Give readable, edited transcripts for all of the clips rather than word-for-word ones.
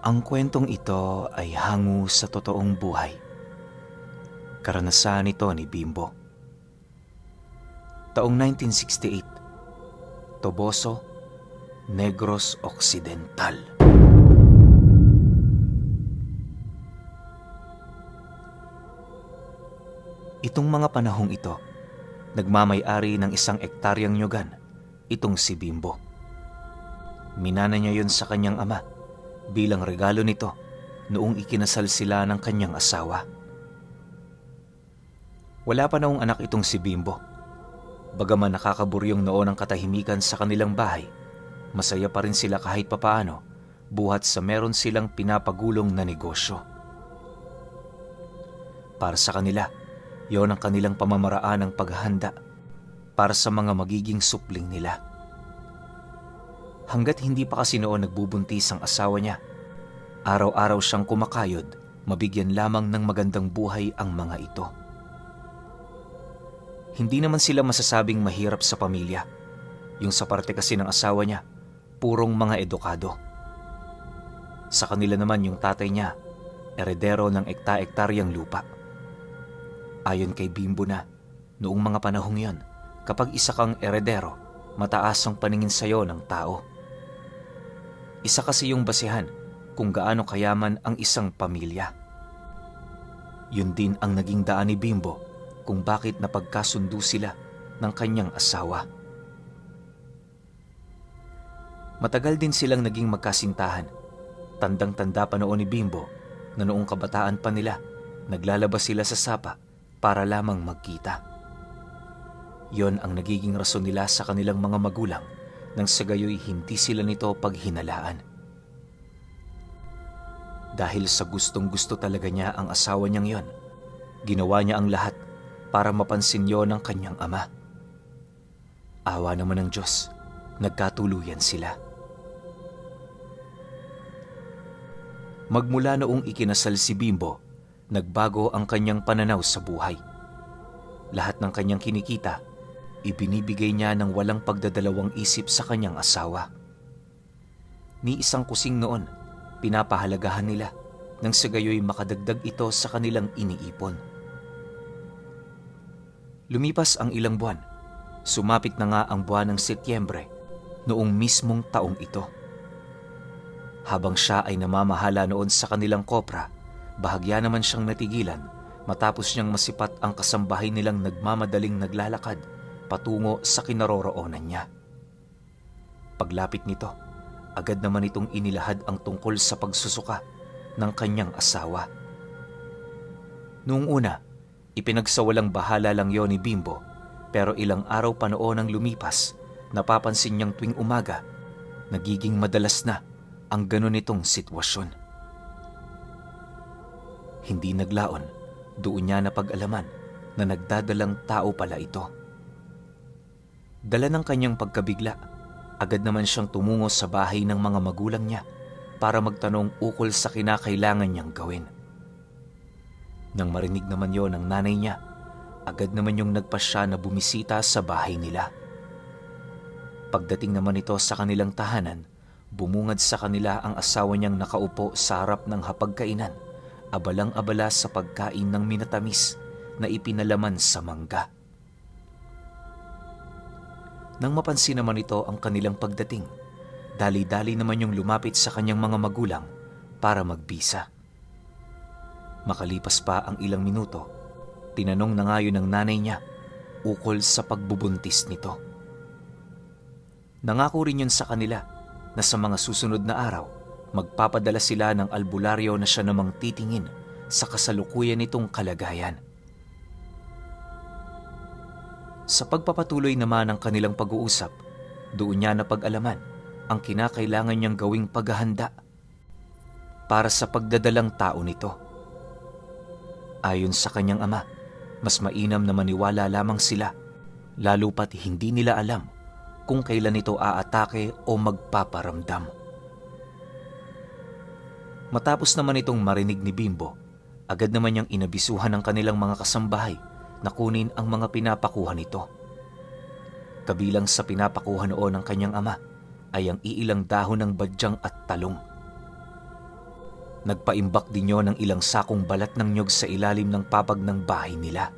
Ang kwentong ito ay hango sa totoong buhay. Karanasan ito ni Bimbo. Taong 1968, Toboso, Negros Occidental. Itong mga panahong ito, nagmamay-ari ng isang ektaryang nyugan, itong si Bimbo. Minana niya yun sa kanyang ama bilang regalo nito noong ikinasal sila ng kanyang asawa. Wala pa noong anak itong si Bimbo. Bagaman nakakaburyong noon ang katahimikan sa kanilang bahay, masaya pa rin sila kahit papaano buhat sa meron silang pinapagulong na negosyo. Para sa kanila, yon ang kanilang pamamaraan ng paghahanda para sa mga magiging supling nila. Hanggat hindi pa kasi noon nagbubuntis ang asawa niya, araw-araw siyang kumakayod, mabigyan lamang ng magandang buhay ang mga ito. Hindi naman sila masasabing mahirap sa pamilya. Yung sa parte kasi ng asawa niya, purong mga edukado. Sa kanila naman yung tatay niya, eredero ng ekta-ektaryang lupa. Ayon kay Bimbo na, noong mga panahong yon, kapag isa kang eredero, mataas ang paningin sa'yo ng tao. Isa kasi yung basehan kung gaano kayaman ang isang pamilya. Yun din ang naging daan ni Bimbo kung bakit napagkasundo sila ng kanyang asawa. Matagal din silang naging magkasintahan. Tandang-tanda pa noon ni Bimbo na noong kabataan pa nila, naglalabas sila sa sapa para lamang magkita. Yon ang nagiging rason nila sa kanilang mga magulang nang sa gayoy hindi sila nito paghinalaan. Dahil sa gustong-gusto talaga niya ang asawa niyang yon, ginawa niya ang lahat para mapansin yon ng kanyang ama. Awa naman ng Diyos, nagkatuluyan sila. Magmula noong ikinasal si Bimbo, nagbago ang kanyang pananaw sa buhay. Lahat ng kanyang kinikita, ibinibigay niya ng walang pagdadalawang isip sa kanyang asawa. Ni isang kusing noon, pinapahalagahan nila nang sa gayoy makadagdag ito sa kanilang iniipon. Lumipas ang ilang buwan, sumapit na nga ang buwan ng Setyembre noong mismong taong ito. Habang siya ay namamahala noon sa kanilang kopra, bahagya naman siyang natigilan matapos niyang masipat ang kasambahay nilang nagmamadaling naglalakad patungo sa kinaroroonan niya. Paglapit nito, agad naman itong inilahad ang tungkol sa pagsusuka ng kanyang asawa. Noong una, ipinagsawalang bahala lang yon ni Bimbo, pero ilang araw pa noon ang lumipas, napapansin niyang tuwing umaga, nagiging madalas na ang ganon nitong sitwasyon. Hindi naglaon, doon niya napag-alaman na nagdadalang tao pala ito. Dala ng kanyang pagkabigla, agad naman siyang tumungo sa bahay ng mga magulang niya para magtanong ukol sa kinakailangan niyang gawin. Nang marinig naman yon ng nanay niya, agad naman yung nagpasya na bumisita sa bahay nila. Pagdating naman ito sa kanilang tahanan, bumungad sa kanila ang asawa niyang nakaupo sa harap ng hapagkainan, abalang-abala sa pagkain ng minatamis na ipinalaman sa mangga. Nang mapansin naman ito ang kanilang pagdating, dali-dali naman yung lumapit sa kanyang mga magulang para magbisa. Makalipas pa ang ilang minuto, tinanong na nga yun ng nanay niya ukol sa pagbubuntis nito. Nangako rin yun sa kanila na sa mga susunod na araw, magpapadala sila ng albularyo na siya namang titingin sa kasalukuyan nitong kalagayan. Sa pagpapatuloy naman ng kanilang pag-uusap, doon niya napag-alaman ang kinakailangan niyang gawing paghahanda para sa pagdadalang tao nito. Ayon sa kanyang ama, mas mainam na maniwala lamang sila, lalo pat hindi nila alam kung kailan ito aatake o magpaparamdam. Matapos naman itong marinig ni Bimbo, agad naman niyang inabisuhan ng kanilang mga kasambahay na kunin ang mga pinapakuha nito. Kabilang sa pinapakuha noon ng kanyang ama ay ang iilang dahon ng badyang at talong. Nagpaimbak din yon ng ilang sakong balat ng nyog sa ilalim ng papag ng bahay nila.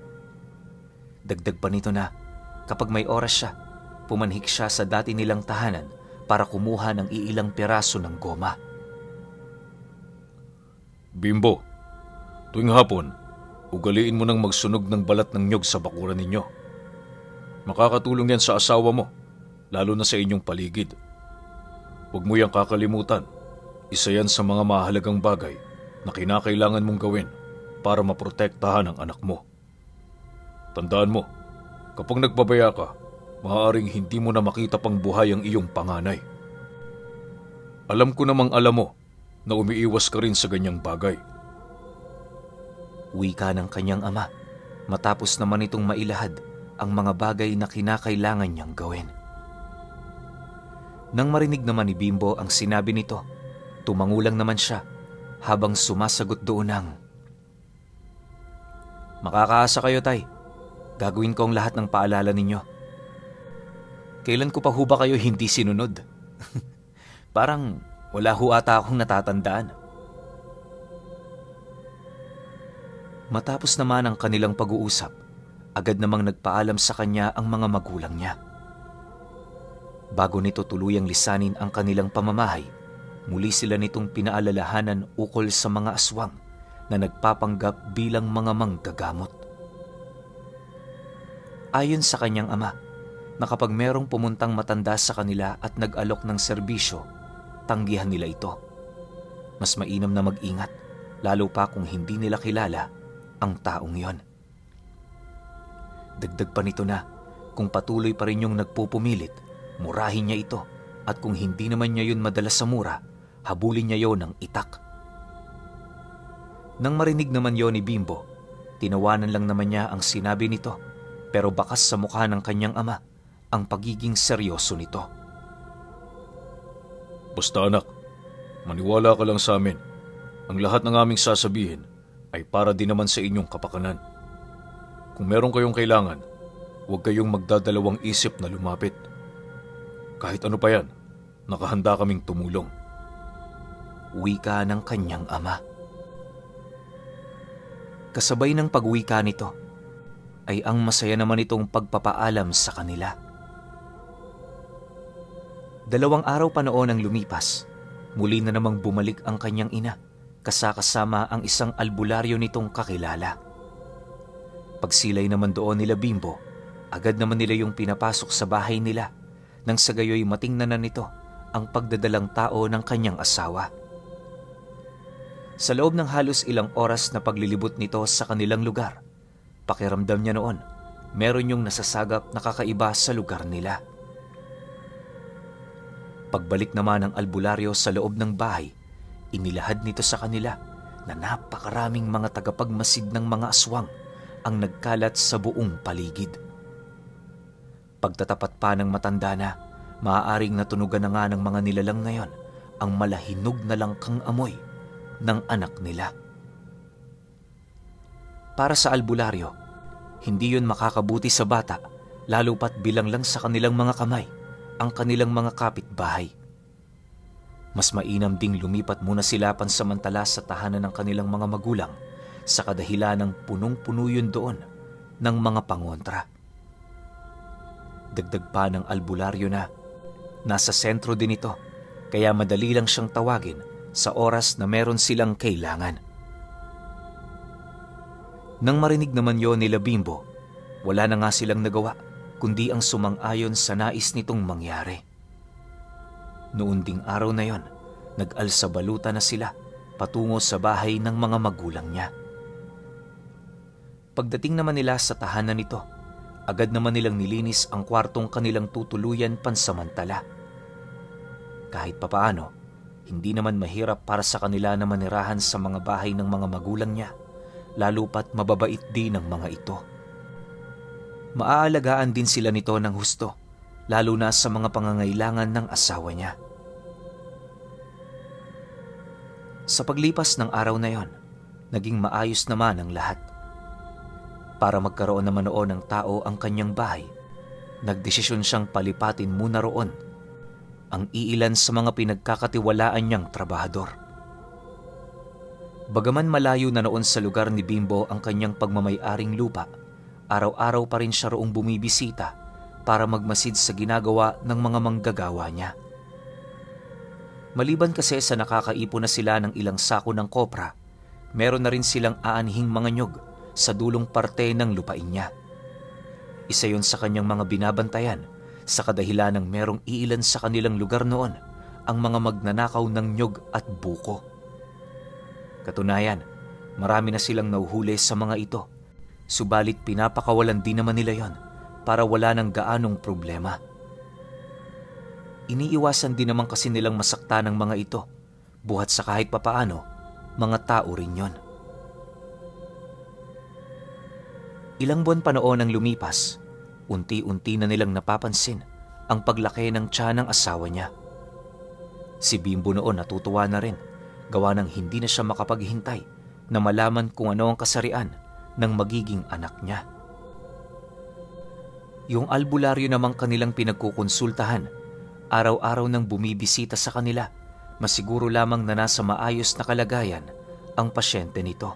Dagdag pa nito na kapag may oras siya, pumanhik siya sa dati nilang tahanan para kumuha ng iilang piraso ng goma. Bimbo, tuwing hapon, ugaliin mo nang magsunog ng balat ng nyog sa bakuran ninyo. Makakatulong yan sa asawa mo, lalo na sa inyong paligid. Huwag mo yang kakalimutan. Isa yan sa mga mahalagang bagay na kinakailangan mong gawin para maprotektahan ang anak mo. Tandaan mo, kapag nagpabaya ka, maaaring hindi mo na makita pang buhay ang iyong panganay. Alam ko namang alam mo na umiiwas ka rin sa ganyang bagay. Wika ng kanyang ama, matapos naman itong mailahad ang mga bagay na kinakailangan niyang gawin. Nang marinig naman ni Bimbo ang sinabi nito, tumangulang naman siya habang sumasagot doon ng, "Makakaasa kayo, Tay. Gagawin ko ang lahat ng paalala ninyo. Kailan ko pa ho ba kayo hindi sinunod? Parang wala ho ata akong natatandaan." Matapos naman ang kanilang pag-uusap, agad namang nagpaalam sa kanya ang mga magulang niya. Bago nito tuluyang lisanin ang kanilang pamamahay, muli sila nitong pinaalalahanan ukol sa mga aswang na nagpapanggap bilang mga manggagamot. Ayon sa kanyang ama, na kapag merong pumuntang matanda sa kanila at nag-alok ng serbisyo, tanggihan nila ito. Mas mainam na mag-ingat, lalo pa kung hindi nila kilala ang taong yon. Dagdag pa nito na, kung patuloy pa rin yung nagpupumilit, murahin niya ito, at kung hindi naman niya yun madala sa mura, habulin niya yon ng itak. Nang marinig naman yon ni Bimbo, tinawanan lang naman niya ang sinabi nito, pero bakas sa mukha ng kanyang ama ang pagiging seryoso nito. Basta anak, maniwala ka lang sa amin. Ang lahat ng aming sasabihin ay para din naman sa inyong kapakanan. Kung meron kayong kailangan, huwag kayong magdadalawang isip na lumapit. Kahit ano pa yan, nakahanda kaming tumulong. Wika ng kanyang ama. Kasabay ng pagwika nito, ay ang masaya naman itong pagpapaalam sa kanila. 2 araw pa noon ang lumipas, muli na namang bumalik ang kanyang ina, kasama ang isang albularyo nitong kakilala. Pagsilay naman doon nila Bimbo, agad naman nila yung pinapasok sa bahay nila, nang sa gayoy matingnan na nito ang pagdadalang tao ng kanyang asawa. Sa loob ng halos ilang oras na paglilibot nito sa kanilang lugar, pakiramdam niya noon, meron yung nasasagap na kakaiba sa lugar nila. Pagbalik naman ng albularyo sa loob ng bahay, inilahad nito sa kanila na napakaraming mga tagapagmasid ng mga aswang ang nagkalat sa buong paligid. Pagtatapat pa ng matanda na, maaaring natunugan na nga ng mga nilalang ngayon ang malahinog na langkang amoy ng anak nila. Para sa albularyo, hindi yun makakabuti sa bata, lalo pat bilang lang sa kanilang mga kamay ang kanilang mga kapitbahay. Mas mainam ding lumipat muna sila pansamantala sa tahanan ng kanilang mga magulang sa kadahilan ng punong-puno yun doon ng mga pangontra. Dagdag pa ng albularyo na nasa sentro din ito, kaya madali lang siyang tawagin sa oras na meron silang kailangan. Nang marinig naman yon nila Bimbo, wala na nga silang nagawa kundi ang sumang-ayon sa nais nitong mangyari. Noon ding araw na yon, nag-alsabaluta na sila patungo sa bahay ng mga magulang niya. Pagdating naman nila sa tahanan nito, agad naman nilang nilinis ang kwartong kanilang tutuluyan pansamantala. Kahit papaano, hindi naman mahirap para sa kanila na manirahan sa mga bahay ng mga magulang niya, lalo pat mababait din ang mga ito. Maaalagaan din sila nito ng husto, lalo na sa mga pangangailangan ng asawa niya. Sa paglipas ng araw na yon, naging maayos naman ang lahat. Para magkaroon naman noon ng tao ang kanyang bahay, nagdesisyon siyang palipatin muna roon ang iilan sa mga pinagkakatiwalaan niyang trabahador. Bagaman malayo na noon sa lugar ni Bimbo ang kanyang pagmamay-aring lupa, araw-araw pa rin siya roong bumibisita para magmasid sa ginagawa ng mga manggagawa niya. Maliban kasi sa nakakaipon na sila ng ilang sako ng kopra, meron na rin silang aanhing mga nyog sa dulong parte ng lupain niya. Isa yon sa kanyang mga binabantayan sa kadahilan ng merong iilan sa kanilang lugar noon ang mga magnanakaw ng nyog at buko. Katunayan, marami na silang nauhuli sa mga ito, subalit pinapakawalan din naman nila yon para wala ng gaanong problema. Iniiwasan din naman kasi nilang masakta ng mga ito, buhat sa kahit papaano, mga tao rin yon. Ilang buwan pa noon ang lumipas, unti-unti na nilang napapansin ang paglaki ng tiyan ng asawa niya. Si Bimbo noon natutuwa na rin, gawa ng hindi na siya makapaghintay na malaman kung ano ang kasarian ng magiging anak niya. Yung albularyo namang kanilang pinagkukonsultahan, araw-araw nang bumibisita sa kanila, masiguro lamang na nasa maayos na kalagayan ang pasyente nito.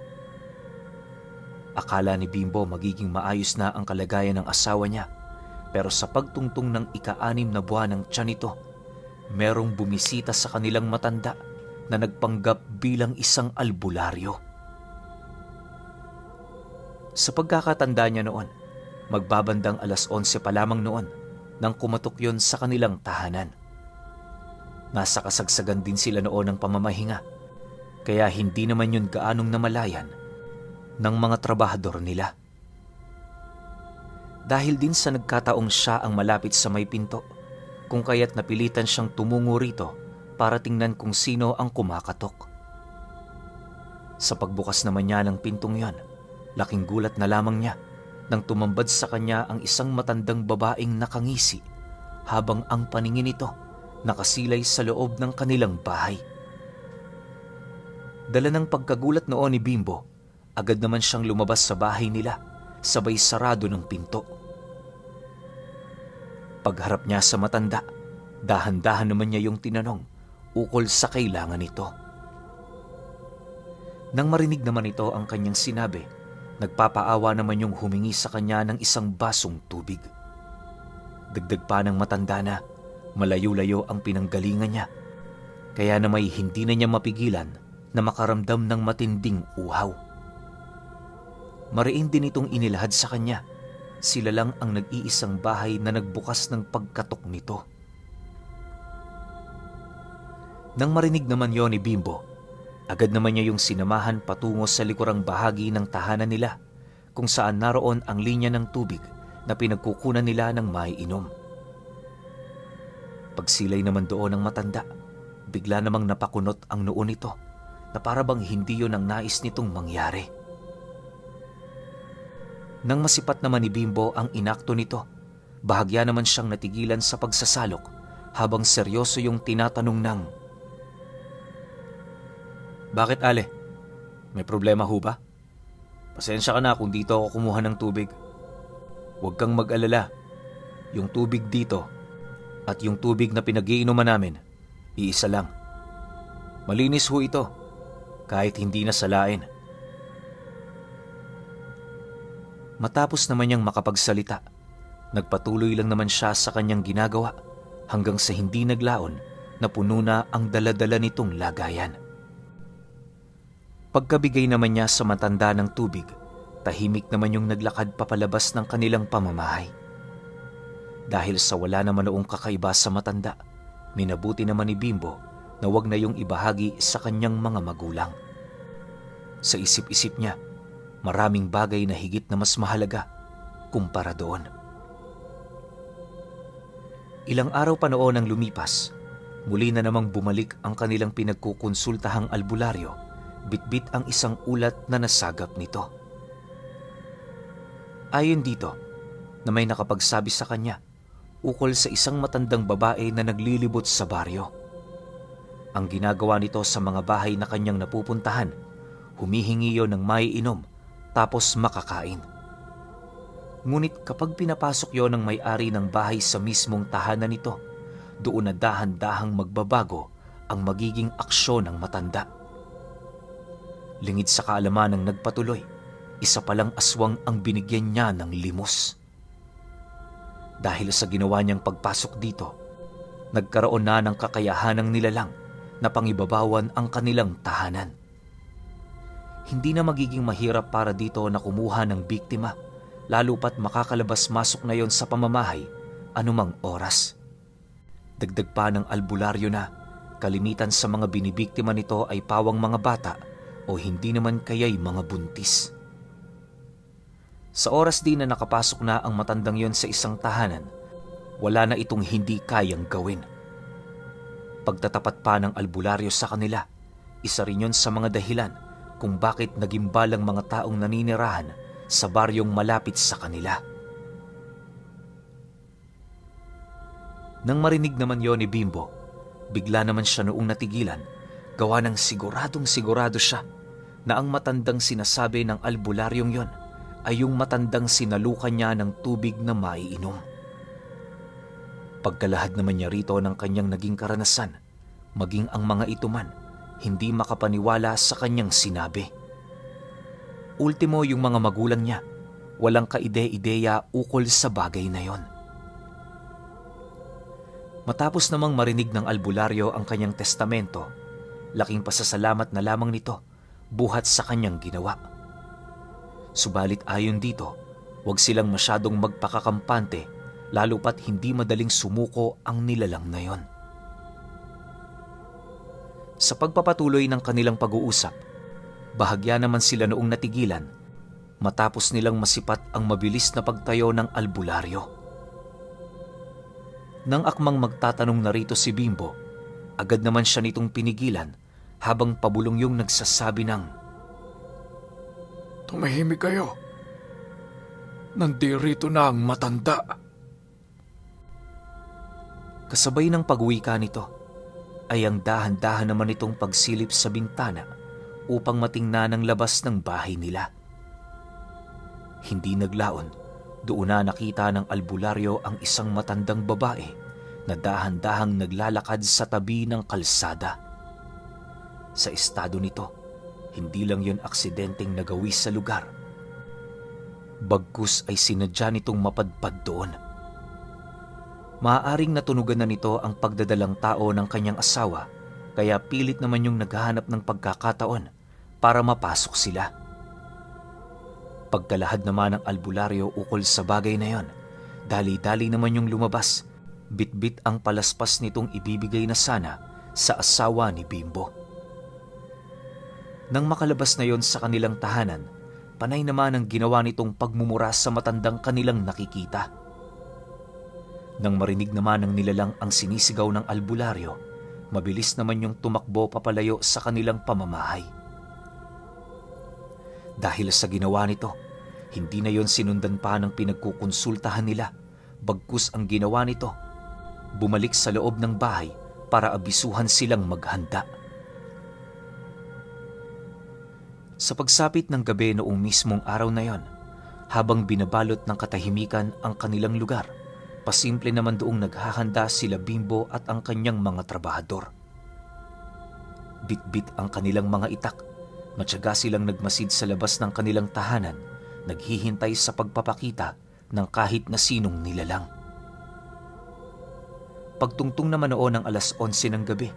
Akala ni Bimbo magiging maayos na ang kalagayan ng asawa niya, pero sa pagtungtong ng ika-6 na buwan ng tiyan nito, merong bumisita sa kanilang matanda na nagpanggap bilang isang albularyo. Sa pagkakatanda niya noon, magbabandang 11:00 pa lamang noon nang kumatok yon sa kanilang tahanan. Nasa kasagsagan din sila noon ng pamamahinga, kaya hindi naman yun gaanong namalayan ng mga trabahador nila. Dahil din sa nagkataong siya ang malapit sa may pinto, kung kaya't napilitan siyang tumungo rito para tingnan kung sino ang kumakatok. Sa pagbukas naman niya ng pintong yon, laking gulat na lamang niya nang tumambad sa kanya ang isang matandang babaeng nakangisi habang ang paningin nito nakasilay sa loob ng kanilang bahay. Dala ng pagkagulat noon ni Bimbo, agad naman siyang lumabas sa bahay nila, sabay sarado ng pinto. Pagharap niya sa matanda, dahan-dahan naman niya yung tinanong ukol sa kailangan nito. Nang marinig naman ito ang kanyang sinabi, nagpapaawa naman yung humingi sa kanya ng isang basong tubig. Dagdag pa ng matanda na malayo-layo ang pinanggalingan niya, kaya na may hindi na niya mapigilan na makaramdam ng matinding uhaw. Mariin din itong inilahad sa kanya. Sila lang ang nag-iisang bahay na nagbukas ng pagkatok nito. Nang marinig naman yon ni Bimbo, agad naman niya yung sinamahan patungo sa likurang bahagi ng tahanan nila, kung saan naroon ang linya ng tubig na pinagkukunan nila ng maiinom. Pagsilay naman doon ng matanda, bigla namang napakunot ang noo nito na para bang hindi yon ang nais nitong mangyari. Nang masipat naman ni Bimbo ang inakto nito, bahagya naman siyang natigilan sa pagsasalok habang seryoso yung tinatanong ng, "Bakit, Ale? May problema ho ba? Pasensya ka na kung dito ako kumuha ng tubig. Huwag kang mag-alala. Yung tubig dito at yung tubig na pinag-iinuman namin, iisa lang. Malinis ho ito, kahit hindi na salain." Matapos naman niyang makapagsalita, nagpatuloy lang naman siya sa kanyang ginagawa hanggang sa hindi naglaon na puno na ang daladala nitong lagayan. Pagkabigay naman niya sa matanda ng tubig, tahimik naman yung naglakad papalabas ng kanilang pamamahay. Dahil sa wala naman noong kakaiba sa matanda, minabuti naman ni Bimbo na wag na yung ibahagi sa kanyang mga magulang. Sa isip-isip niya, maraming bagay na higit na mas mahalaga kumpara doon. Ilang araw pa noon ang lumipas, muli na namang bumalik ang kanilang pinagkukonsultahang albularyo, bitbit ang isang ulat na nasagap nito. Ayon dito, na may nakapagsabi sa kanya ukol sa isang matandang babae na naglilibot sa baryo. Ang ginagawa nito sa mga bahay na kanyang napupuntahan, humihingi yon ng maiinom tapos makakain. Ngunit kapag pinapasok yon ng may-ari ng bahay sa mismong tahanan nito, doon na dahan-dahang magbabago ang magiging aksyon ng matanda. Lingid sa kaalamanang nagpatuloy, isa palang aswang ang binigyan niya ng limos. Dahil sa ginawa niyang pagpasok dito, nagkaroon na ng kakayahanang nilalang na pangibabawan ang kanilang tahanan. Hindi na magiging mahirap para dito na kumuha ng biktima, lalo pat makakalabas-masok na yon sa pamamahay anumang oras. Dagdag pa ng albularyo na kalimitan sa mga binibiktima nito ay pawang mga bata o hindi naman kaya'y mga buntis. Sa oras din na nakapasok na ang matandang yon sa isang tahanan, wala na itong hindi kayang gawin. Pagtatapat pa ng albularyo sa kanila, isa rin yon sa mga dahilan kung bakit nagimbal ang mga taong naninirahan sa baryong malapit sa kanila. Nang marinig naman yon ni Bimbo, bigla naman siya noong natigilan, gawa ng siguradong sigurado siya na ang matandang sinasabi ng albularyong yon ay yung matandang sinalukan niya ng tubig na maiinom. Pagkalahad naman niya rito ng kanyang naging karanasan, maging ang mga ito man, hindi makapaniwala sa kanyang sinabi. Ultimo yung mga magulang niya, walang kaide-ideya ukol sa bagay na yon. Matapos namang marinig ng albularyo ang kanyang testamento, laking pasasalamat na lamang nito buhat sa kanyang ginawa. Subalit ayon dito, huwag silang masyadong magpakakampante lalo pat hindi madaling sumuko ang nilalang na yon. Sa pagpapatuloy ng kanilang pag-uusap, bahagya naman sila noong natigilan matapos nilang masipat ang mabilis na pagtayo ng albularyo. Nang akmang magtatanong na rito si Bimbo, agad naman siya nitong pinigilan habang pabulong yung nagsasabi ng, "Tumahimik kayo. Nandirito na ang matanda." Kasabay ng pag-uwika nito, ay ang dahan-dahan naman itong pagsilip sa bintana upang matingnan ang labas ng bahay nila. Hindi naglaon, doon na nakita ng albularyo ang isang matandang babae na dahan-dahang naglalakad sa tabi ng kalsada. Sa estado nito, hindi lang yon aksidenteng nagawi sa lugar. Bagkus ay sinadya nitong mapadpad doon. Maaaring natunugan na nito ang pagdadalang tao ng kanyang asawa, kaya pilit naman yung naghahanap ng pagkakataon para mapasok sila. Pagkalahad naman ng albularyo ukol sa bagay na yon, dali-dali naman yung lumabas, bit-bit ang palaspas nitong ibibigay na sana sa asawa ni Bimbo. Nang makalabas na yon sa kanilang tahanan, panay naman ang ginawa nitong pagmumura sa matandang kanilang nakikita. Nang marinig naman ng nilalang ang sinisigaw ng albularyo, mabilis naman yung tumakbo papalayo sa kanilang pamamahay. Dahil sa ginawa nito, hindi na yon sinundan pa ng pinagkukonsultahan nila, bagkus ang ginawa nito, bumalik sa loob ng bahay para abisuhan silang maghanda. Sa pagsapit ng gabi noong mismong araw na yon, habang binabalot ng katahimikan ang kanilang lugar, pasimple naman doong naghahanda sila Bimbo at ang kanyang mga trabahador. Bit-bit ang kanilang mga itak, matyaga silang nagmasid sa labas ng kanilang tahanan, naghihintay sa pagpapakita ng kahit na sinong nilalang. Pagtungtong naman noon ng 11:00 ng gabi,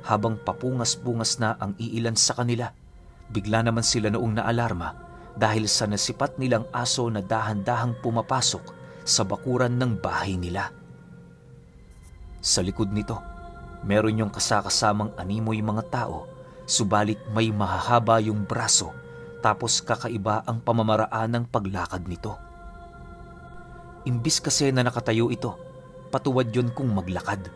habang papungas-pungas na ang iilan sa kanila, bigla naman sila noong naalarma dahil sa nasipat nilang aso na dahan-dahang pumapasok sa bakuran ng bahay nila. Sa likod nito, meron yung kasakasamang animoy mga tao, subalit may mahahaba yung braso, tapos kakaiba ang pamamaraan ng paglakad nito. Imbis kasi na nakatayo ito, patuwad yun kung maglakad.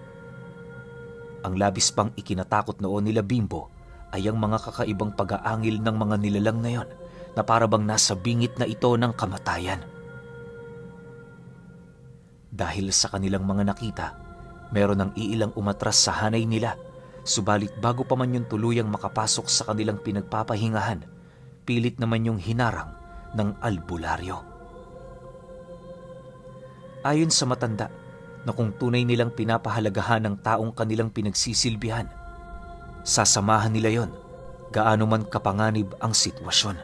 Ang labis pang ikinatakot noon nila Bimbo ay ang mga kakaibang pag-aangil ng mga nilalang na yon na parabang nasa bingit na ito ng kamatayan. Dahil sa kanilang mga nakita, meron ng iilang umatras sa hanay nila, subalit bago pa man yung tuluyang makapasok sa kanilang pinagpapahingahan, pilit naman yung hinarang ng albularyo. Ayon sa matanda, na kung tunay nilang pinapahalagahan ng taong kanilang pinagsisilbihan, sasamahan nila yon, gaano man kapanganib ang sitwasyon.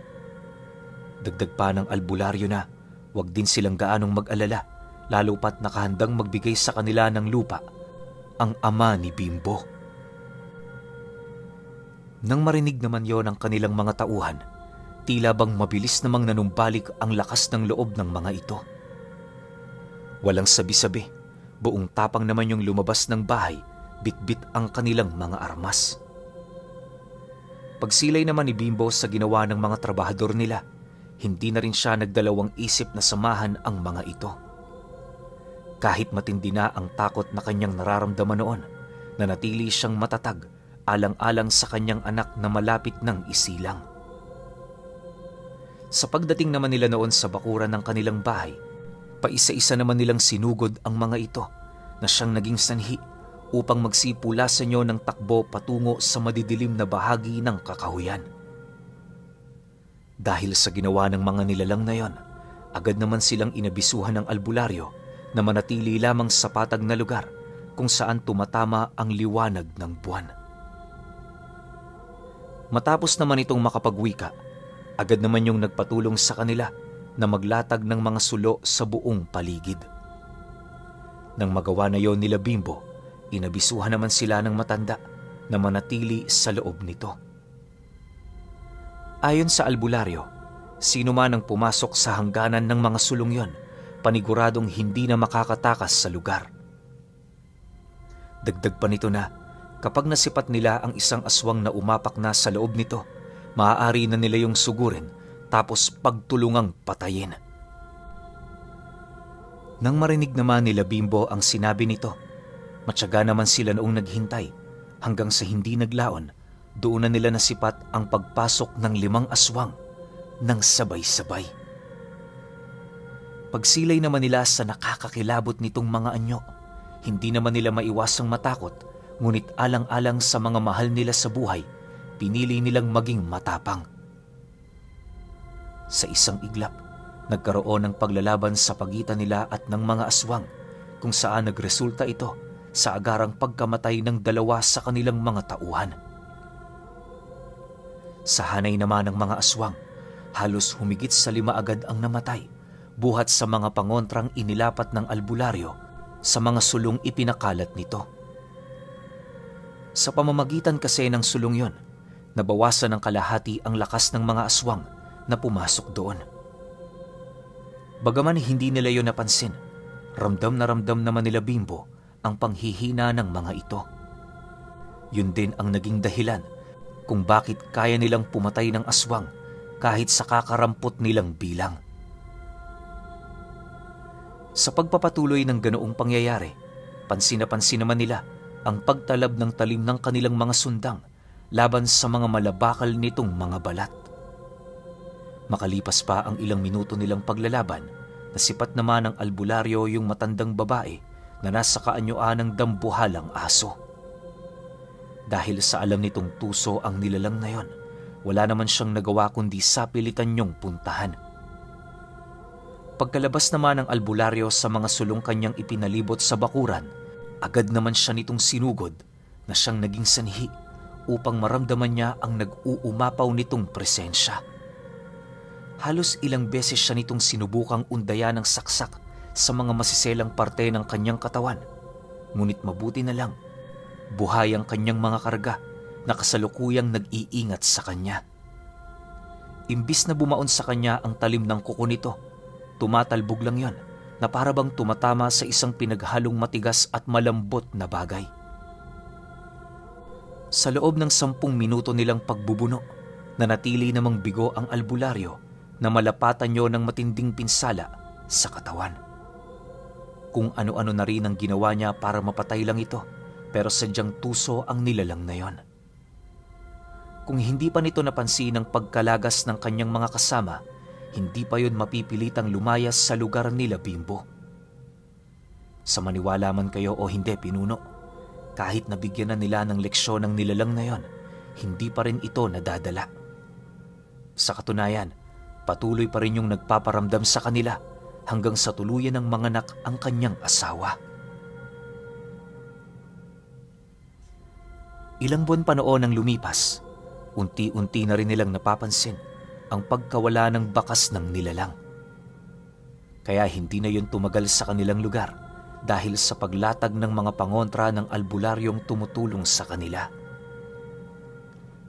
Dagdag pa ng albularyo na wag din silang gaanong mag-alala, lalo pat nakahandang magbigay sa kanila ng lupa ang ama ni Bimbo. Nang marinig naman yon ang kanilang mga tauhan, tila bang mabilis namang nanumbalik ang lakas ng loob ng mga ito. Walang sabi-sabi, buong tapang naman yung lumabas ng bahay, bitbit ang kanilang mga armas. Pagsilay naman ni Bimbo sa ginawa ng mga trabahador nila, hindi na rin siya nagdalawang isip na samahan ang mga ito. Kahit matindi na ang takot na kanyang nararamdaman noon, nanatili siyang matatag alang-alang sa kanyang anak na malapit ng isilang. Sa pagdating naman nila noon sa bakuran ng kanilang bahay, paisa-isa naman nilang sinugod ang mga ito na siyang naging sanhi upang magsipula sa inyo ng takbo patungo sa madidilim na bahagi ng kakahuyan. Dahil sa ginawa ng mga nilalang na yon, agad naman silang inabisuhan ng albularyo na manatili lamang sa patag na lugar kung saan tumatama ang liwanag ng buwan. Matapos naman itong makapagwika, agad naman yung nagpatulong sa kanila na maglatag ng mga sulo sa buong paligid. Nang magawa na yon nila Bimbo, inabisuhan naman sila ng matanda na manatili sa loob nito. Ayon sa albularyo, sino man ang pumasok sa hangganan ng mga sulong yon, paniguradong hindi na makakatakas sa lugar. Dagdag pa nito na, kapag nasipat nila ang isang aswang na umapak na sa loob nito, maaari na nila yung sugurin tapos pagtulungang patayin. Nang marinig naman nila Bimbo ang sinabi nito, matyaga naman sila noong naghintay hanggang sa hindi naglaon, doon na nila nasipat ang pagpasok ng 5 aswang ng sabay-sabay. Pagsilay naman nila sa nakakakilabot nitong mga anyo, hindi naman nila maiwasang matakot, ngunit alang-alang sa mga mahal nila sa buhay, pinili nilang maging matapang. Sa isang iglap, nagkaroon ng paglalaban sa pagitan nila at ng mga aswang, kung saan nagresulta ito sa agarang pagkamatay ng 2 sa kanilang mga tauhan. Sa hanay naman ng mga aswang, halos humigit sa 5 agad ang namatay, buhat sa mga pangontrang inilapat ng albularyo sa mga sulong ipinakalat nito. Sa pamamagitan kasi ng sulong yon, nabawasan ng kalahati ang lakas ng mga aswang na pumasok doon. Bagaman hindi nila yon napansin, ramdam na ramdam naman nila Bimbo ang panghihina ng mga ito. Yun din ang naging dahilan kung bakit kaya nilang pumatay ng aswang kahit sa kakarampot nilang bilang. Sa pagpapatuloy ng ganoong pangyayari, pansin na pansin naman nila ang pagtalab ng talim ng kanilang mga sundang laban sa mga malabakal nitong mga balat. Makalipas pa ang ilang minuto nilang paglalaban, nasipat naman ng albularyo yung matandang babae na nasa kaanyuan ng dambuhalang aso. Dahil sa alam nitong tuso ang nilalang na yon, wala naman siyang nagawa kundi sapilitan niyong puntahan. Pagkalabas naman ng albularyo sa mga sulong kanyang ipinalibot sa bakuran, agad naman siya nitong sinugod na siyang naging sanhi upang maramdaman niya ang nag-uumapaw nitong presensya. Halos ilang beses siya nitong sinubukang undayan ng saksak sa mga masiselang parte ng kanyang katawan, ngunit mabuti na lang, buhay ang kanyang mga karga na kasalukuyang nag-iingat sa kanya. Imbis na bumaon sa kanya ang talim ng kuko nito, tumatalbog lang yon na para bang tumatama sa isang pinaghalong matigas at malambot na bagay. Sa loob ng 10 minuto nilang pagbubuno, nanatili namang bigo ang albularyo na malapatan niyo ng matinding pinsala sa katawan. Kung ano-ano na rin ang ginawa niya para mapatay lang ito, pero sadyang tuso ang nilalang na yon. Kung hindi pa nito napansin ang pagkalagas ng kanyang mga kasama, hindi pa yun mapipilitang lumayas sa lugar nila Bimbo. Sa maniwala man kayo o hindi pinuno, kahit nabigyan na nila ng leksyon ng nilalang na yon, hindi pa rin ito nadadala. Sa katunayan, patuloy pa rin yung nagpaparamdam sa kanila hanggang sa tuluyan ng manganak ang kanyang asawa. Ilang buwan pa noon ang lumipas, unti-unti na rin nilang napapansin ang pagkawala ng bakas ng nilalang. Kaya hindi na yun tumagal sa kanilang lugar dahil sa paglatag ng mga pangontra ng albularyong tumutulong sa kanila.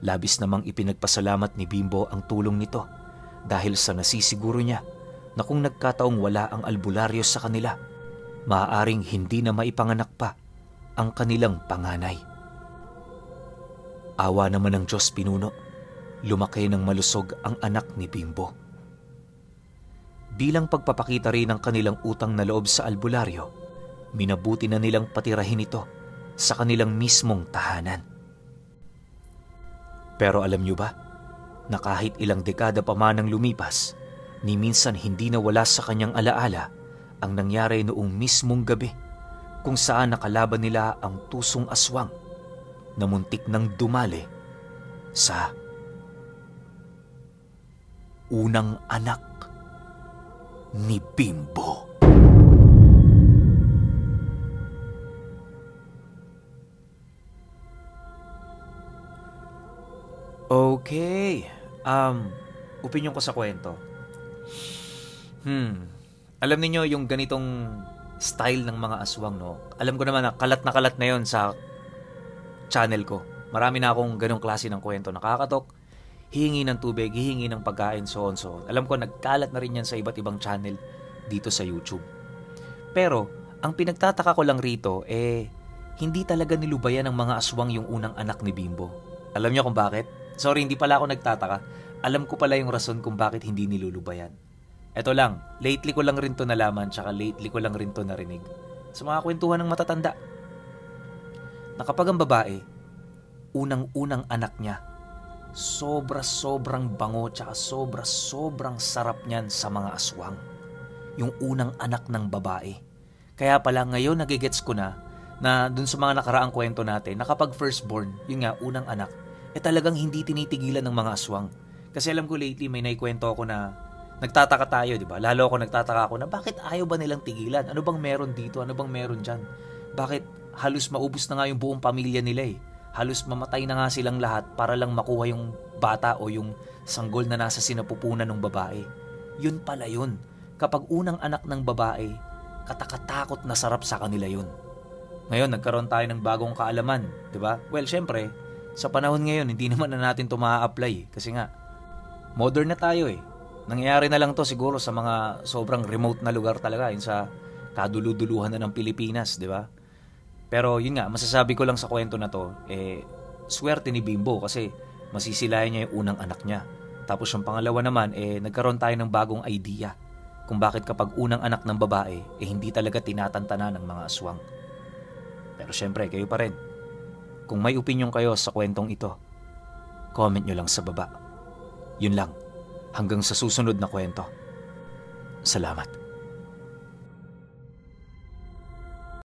Labis namang ipinagpasalamat ni Bimbo ang tulong nito dahil sa nasisiguro niya na kung nagkataong wala ang albularyo sa kanila, maaaring hindi na maipanganak pa ang kanilang panganay. Awa naman ng Diyos pinuno, lumaki ng malusog ang anak ni Bimbo. Bilang pagpapakita rin ng kanilang utang na loob sa albularyo, minabuti na nilang patirahin ito sa kanilang mismong tahanan. Pero alam niyo ba, na kahit ilang dekada pa man ang lumipas, ni minsan hindi nawala sa kanyang alaala ang nangyari noong mismong gabi kung saan nakalaban nila ang tusong aswang na muntik nang dumali sa unang anak ni Bimbo. Okay, opinion ko sa kwento. Alam niyo yung ganitong style ng mga aswang, no? Alam ko naman na kalat na yon sa channel ko. Marami na akong ganong klase ng kwento. Nakakatok, hihingi ng tubig, hihingi ng pagkain, so on. Alam ko nagkalat na rin yan sa iba't ibang channel dito sa YouTube. Pero, ang pinagtataka ko lang rito, hindi talaga nilubayan ng mga aswang yung unang anak ni Bimbo. Alam niyo kung bakit? Sorry, hindi pala ako nagtataka. Alam ko pala yung rason kung bakit hindi nilulubayan. Eto lang, lately ko lang rin to nalaman, tsaka lately ko lang rin to narinig sa mga kwentuhan ng matatanda. Na kapag ang babae, unang-unang anak niya, sobrang bango tsaka sobrang sarap niyan sa mga aswang. Yung unang anak ng babae. Kaya pala ngayon nagigets ko na dun sa mga nakaraang kwento natin, na kapag firstborn, yun nga, unang anak, talagang hindi tinitigilan ng mga aswang. Kasi alam ko lately may naikwento ako na nagtataka tayo, di ba? Lalo ako nagtataka ako na bakit ayaw ba nilang tigilan? Ano bang meron dito? Ano bang meron dyan? Bakit halos maubos na nga yung buong pamilya nila eh? Halos mamatay na nga silang lahat para lang makuha yung bata o yung sanggol na nasa sinapupunan ng babae. Yun pala yun. Kapag unang anak ng babae, katakatakot na sarap sa kanila yun. Ngayon, nagkaroon tayo ng bagong kaalaman, di ba? Well, syempre, sa panahon ngayon, hindi naman na natin ito ma-apply kasi nga, modern na tayo eh. Nangyayari na lang to siguro sa mga sobrang remote na lugar talaga, yun sa kaduluduluhan na ng Pilipinas, di ba? Pero yun nga, masasabi ko lang sa kwento na to, swerte ni Bimbo kasi masisilayan niya yung unang anak niya. Tapos yung pangalawa naman, nagkaroon tayo ng bagong idea kung bakit kapag unang anak ng babae, hindi talaga tinatantana ng mga aswang. Pero syempre, kayo pa rin. Kung may opinion kayo sa kwentong ito, comment nyo lang sa baba. Yun lang. Hanggang sa susunod na kwento. Salamat.